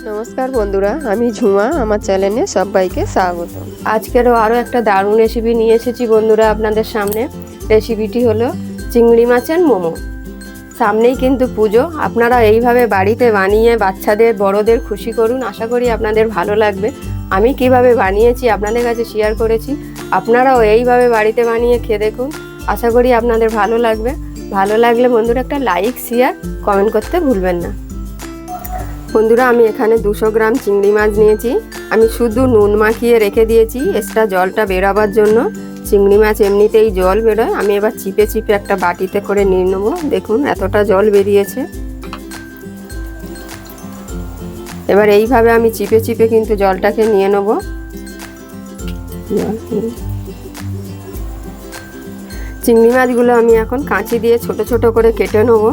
নমস্কার বন্ধুরা, আমি ঝুমা। আমার চ্যানেলে সবাইকে স্বাগত। আজকেরও আরও একটা দারুণ রেসিপি নিয়ে এসেছি বন্ধুরা আপনাদের সামনে। রেসিপিটি হলো চিংড়ি মাছের মোমো। সামনেই কিন্তু পুজো, আপনারা এইভাবে বাড়িতে বানিয়ে বাচ্চাদের বড়দের খুশি করুন। আশা করি আপনাদের ভালো লাগবে। আমি কিভাবে বানিয়েছি আপনাদের কাছে শেয়ার করেছি, আপনারাও এইভাবে বাড়িতে বানিয়ে খেয়ে দেখুন। আশা করি আপনাদের ভালো লাগবে। ভালো লাগলে বন্ধুরা একটা লাইক, শেয়ার, কমেন্ট করতে ভুলবেন না। বন্ধুরা, আমি এখানে 200 গ্রাম চিংড়ি মাছ নিয়েছি। আমি শুধু নুন মাখিয়ে রেখে দিয়েছি এক্সট্রা জলটা বেরোবার জন্য। চিংড়ি মাছ এমনিতেই জল বেরোয়। আমি এবার চিপে চিপে একটা বাটিতে করে নিয়ে নেবো। দেখুন এতটা জল বেরিয়েছে। এবার এইভাবে আমি চিপে চিপে কিন্তু জলটাকে নিয়ে নেব। চিংড়ি মাছগুলো আমি এখন কাঁচি দিয়ে ছোট ছোট করে কেটে নেব।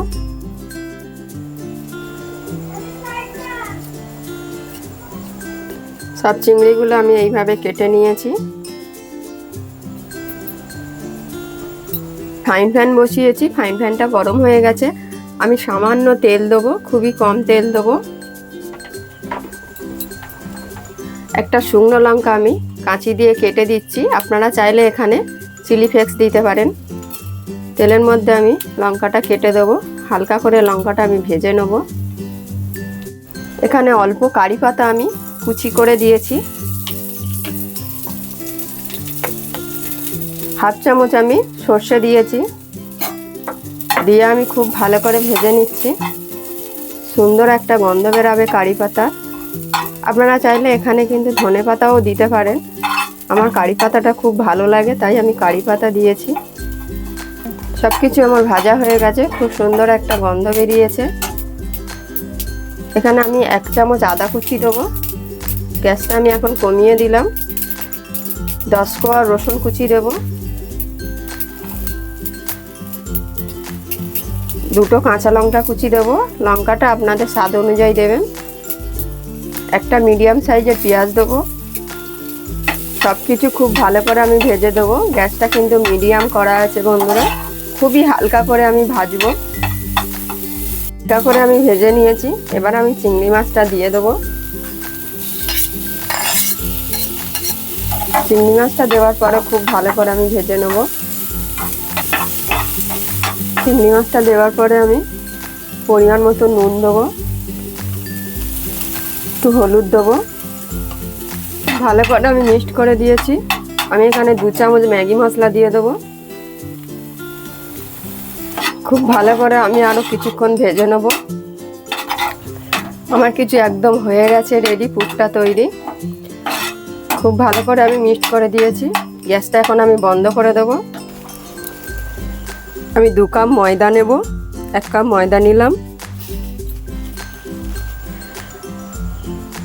সব চিংড়িগুলো আমি এইভাবে কেটে নিয়েছি। ফ্রাইং প্যান বসিয়েছি, ফ্রাইং প্যানটা গরম হয়ে গেছে। আমি সামান্য তেল দেবো, খুবই কম তেল দেবো। একটা শুকনো লঙ্কা আমি কাঁচি দিয়ে কেটে দিচ্ছি। আপনারা চাইলে এখানে চিলি ফ্লেক্স দিতে পারেন। তেলের মধ্যে আমি লঙ্কাটা কেটে দেবো। হালকা করে লঙ্কাটা আমি ভেজে নেব। এখানে অল্প কারি পাতা আমি কুচি করে দিয়েছি। হাফ চামচ আমি সর্ষে দিয়েছি। দিয়ে আমি খুব ভালো করে ভেজে নিচ্ছি। সুন্দর একটা গন্ধ বেরাবে কারি পাতা। আপনারা চাইলে এখানে কিন্তু ধনে পাতাও দিতে পারেন। আমার কারি পাতাটা খুব ভালো লাগে, তাই আমি কারি পাতা দিয়েছি। সব কিছু আমার ভাজা হয়ে গেছে, খুব সুন্দর একটা গন্ধ বেরিয়েছে। এখানে আমি 1 চামচ আদা কুচি দেবো। গ্যাসটা আমি এখন কমিয়ে দিলাম। 10 কোয়া রসুন কুচি দেবো। 2টো কাঁচা লঙ্কা কুচি দেবো। লঙ্কাটা আপনাদের স্বাদ অনুযায়ী দেবেন। একটা মিডিয়াম সাইজের পেঁয়াজ দেবো। সব কিছু খুব ভালো করে আমি ভেজে দেবো। গ্যাসটা কিন্তু মিডিয়াম করা আছে বন্ধুরা। খুবই হালকা করে আমি ভাজবো। হালকা করে আমি ভেজে নিয়েছি। এবার আমি চিংড়ি মাছটা দিয়ে দেবো। চিংড়ি মাছটা দেওয়ার পরে খুব ভালো করে আমি ভেজে নেব। চিংড়ি মাছটা দেওয়ার পরে আমি পরিমাণ মতো নুন দেবো, একটু হলুদ দেবো। ভালো করে আমি মিক্সড করে দিয়েছি। আমি এখানে 2 চামচ ম্যাগি মশলা দিয়ে দেবো। খুব ভালো করে আমি আরও কিছুক্ষণ ভেজে নেব। আমার কিছু একদম হয়ে গেছে, রেডি, পুরটা তৈরি। খুব ভালো করে আমি মিক্সড করে দিয়েছি। গ্যাসটা এখন আমি বন্ধ করে দেবো। আমি 2 কাপ ময়দা নেব। 1 কাপ ময়দা নিলাম।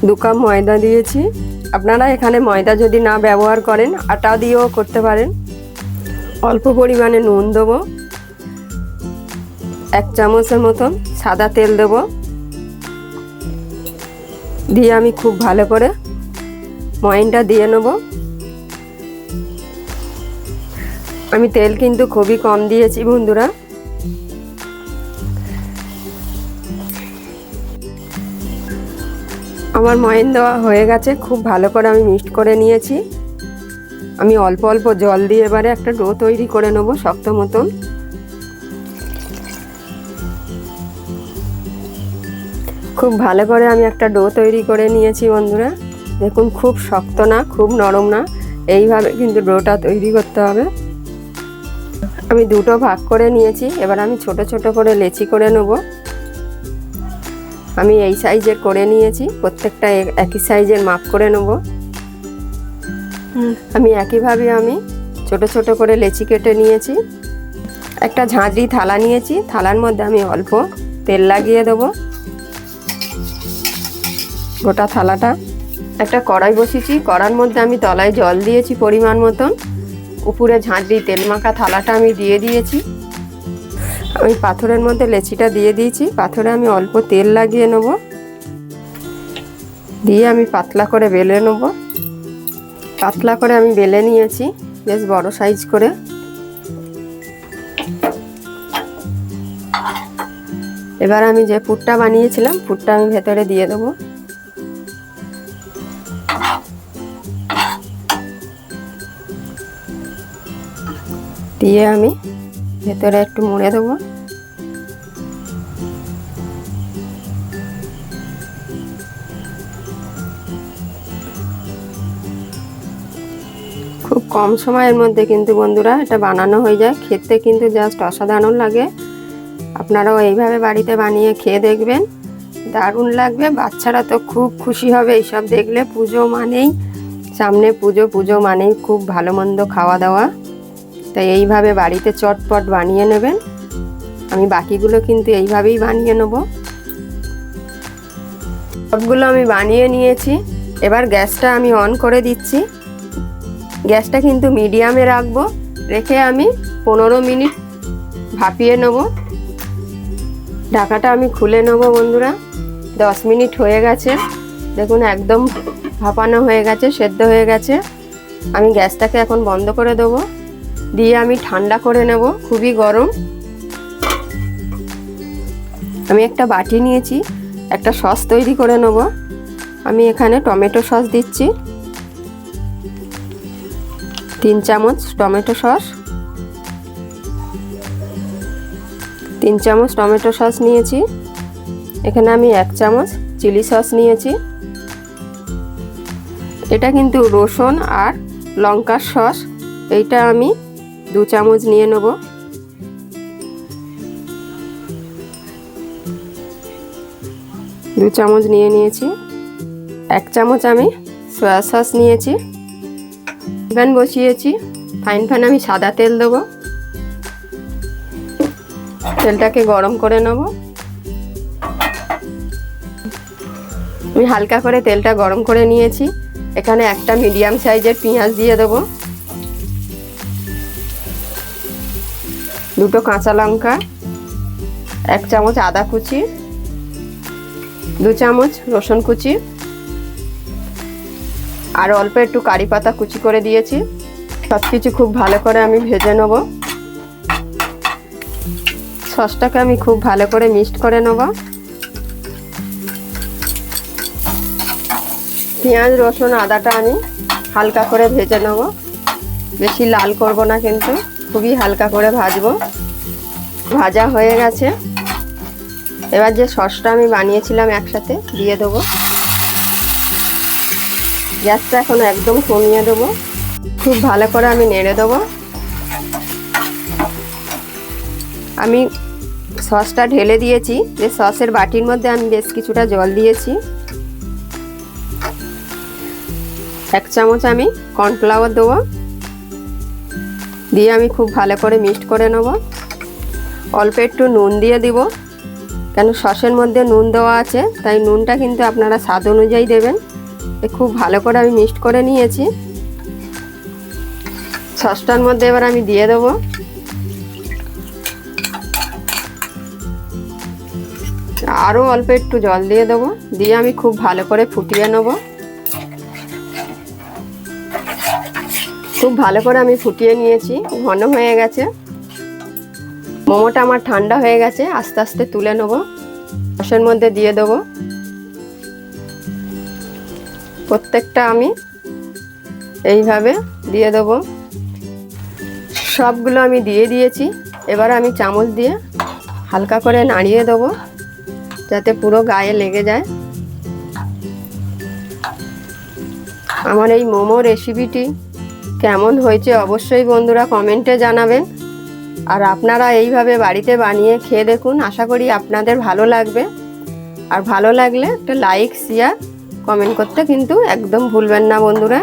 2 কাপ ময়দা দিয়েছি। আপনারা এখানে ময়দা যদি না ব্যবহার করেন আটা দিয়েও করতে পারেন। অল্প পরিমাণে নুন দেবো। 1 চামচের মতন সাদা তেল দেবো। দিয়ে আমি খুব ভালো করে ময়নটা দিয়ে নেব। আমি তেল কিন্তু খুবই কম দিয়েছি বন্ধুরা। আমার ময়ন দেওয়া হয়ে গেছে। খুব ভালো করে আমি মিক্সড করে নিয়েছি। আমি অল্প অল্প জল দিয়ে এবারে একটা ডো তৈরি করে নেব শক্ত মতন। খুব ভালো করে আমি একটা ডো তৈরি করে নিয়েছি বন্ধুরা। দেখুন, খুব শক্ত না, খুব নরম না, এইভাবে কিন্তু ডোটা তৈরি করতে হবে। আমি 2টো ভাগ করে নিয়েছি। এবার আমি ছোট ছোট করে লেচি করে নেব। আমি এই সাইজের করে নিয়েছি। প্রত্যেকটা একই সাইজের মাপ করে নেব। আমি একইভাবে আমি ছোট ছোট করে লেচি কেটে নিয়েছি। একটা ঝাঁঝরি থালা নিয়েছি। থালার মধ্যে আমি অল্প তেল লাগিয়ে দেবো। গোটা থালাটা। একটা কড়াই বসিয়েছি। কড়ার মধ্যে আমি তলায় জল দিয়েছি পরিমাণ মতন। উপরে ঝাঁঝরি তেল মাখা থালাটা আমি দিয়ে দিয়েছি। আমি পাথরের মধ্যে লেচিটা দিয়ে দিয়েছি। পাথরে আমি অল্প তেল লাগিয়ে নেব। দিয়ে আমি পাতলা করে বেলে নেব। পাতলা করে আমি বেলে নিয়েছি, বেশ বড় সাইজ করে। এবার আমি যে পুরটা বানিয়েছিলাম পুরটা আমি ভেতরে দিয়ে দেবো। দিয়ে আমি ভেতরে একটু মুড়ে দেবো। খুব কম সময়ের মধ্যে কিন্তু বন্ধুরা এটা বানানো হয়ে যায়, খেতে কিন্তু জাস্ট অসাধারণ লাগে। আপনারাও এইভাবে বাড়িতে বানিয়ে খেয়ে দেখবেন, দারুণ লাগবে। বাচ্চারা তো খুব খুশি হবে এইসব দেখলে। পুজো মানেই সামনে পুজো, পুজো মানেই খুব ভালো মন্দ খাওয়া দাওয়া, তাই এইভাবে বাড়িতে চটপট বানিয়ে নেবেন। আমি বাকিগুলো কিন্তু এইভাবেই বানিয়ে নেব। সবগুলো আমি বানিয়ে নিয়েছি। এবার গ্যাসটা আমি অন করে দিচ্ছি। গ্যাসটা কিন্তু মিডিয়ামে রাখবো, রেখে আমি 15 মিনিট ভাপিয়ে নেব। ঢাকাটা আমি খুলে নেব বন্ধুরা। 10 মিনিট হয়ে গেছে, দেখুন একদম ভাপানো হয়ে গেছে, সেদ্ধ হয়ে গেছে। আমি গ্যাসটাকে এখন বন্ধ করে দেবো, দিয়ে আমি ঠান্ডা করে নেব। খুবই গরম। আমি একটা বাটি নিয়েছি, একটা সস তৈরি করে নেব। আমি এখানে টমেটো সস দিচ্ছি, 3 চামচ টমেটো সস। 3 চামচ টমেটো সস নিয়েছি। এখানে আমি 1 চামচ চিলি সস নিয়েছি। এটা কিন্তু রসুন আর লঙ্কার সস, এইটা আমি 2 চামচ নিয়ে নেব। দু চামচ নিয়ে নিয়েছি। 1 চামচ আমি সয়া সস নিয়েছি। প্যান বসিয়েছি, ফ্রাইং প্যানে আমি সাদা তেল দেবো। তেলটাকে গরম করে নেব। আমি হালকা করে তেলটা গরম করে নিয়েছি। এখানে একটা মিডিয়াম সাইজের পেঁয়াজ দিয়ে দেবো, 2টো কাঁচা লঙ্কা, 1 চামচ আদা কুচি, 2 চামচ রসুন কুচি, আর অল্প একটু কারি পাতা কুচি করে দিয়েছি। সব কিছু খুব ভালো করে আমি ভেজে নেব। সসটাকে আমি খুব ভালো করে মিক্সড করে নেব। পেঁয়াজ রসুন আদাটা আমি হালকা করে ভেজে নেব, বেশি লাল করব না, কিন্তু খুবই হালকা করে ভাজবো। ভাজা হয়ে গেছে। এবার যে সসটা আমি বানিয়েছিলাম একসাথে দিয়ে দেবো। গ্যাসটা এখন একদম কমিয়ে দেবো। খুব ভালো করে আমি নেড়ে দেবো। আমি সসটা ঢেলে দিয়েছি, যে সসের বাটির মধ্যে আমি বেশ কিছুটা জল দিয়েছি। 1 চামচ আমি কর্নফ্লাওয়ার দেবো, দিয়ে আমি খুব ভালো করে মিক্সড করে নেব। অল্প একটু নুন দিয়ে দিব, কেন সসের মধ্যে নুন দেওয়া আছে, তাই নুনটা কিন্তু আপনারা স্বাদ অনুযায়ী দেবেন। খুব ভালো করে আমি মিক্সড করে নিয়েছি। সসটার মধ্যে এবার আমি দিয়ে দেবো আরও অল্প একটু জল দিয়ে দেবো, দিয়ে আমি খুব ভালো করে ফুটিয়ে নেব। খুব ভালো করে আমি ফুটিয়ে নিয়েছি, ঘন হয়ে গেছে। মোমোটা আমার ঠান্ডা হয়ে গেছে, আস্তে আস্তে তুলে নেব। সসের মধ্যে দিয়ে দেবো। প্রত্যেকটা আমি এইভাবে দিয়ে দেবো। সবগুলো আমি দিয়ে দিয়েছি। এবার আমি চামচ দিয়ে হালকা করে নাড়িয়ে দেবো, যাতে পুরো গায়ে লেগে যায়। আমার এই মোমো রেসিপিটি কেমন হয়েছে অবশ্যই বন্ধুরা কমেন্টে জানাবেন। আর আপনারা এইভাবে বাড়িতে বানিয়ে খেয়ে দেখুন, আশা করি আপনাদের ভালো লাগবে। আর ভালো লাগলে একটা লাইক শেয়ার কমেন্ট করতে কিন্তু একদম ভুলবেন না বন্ধুরা।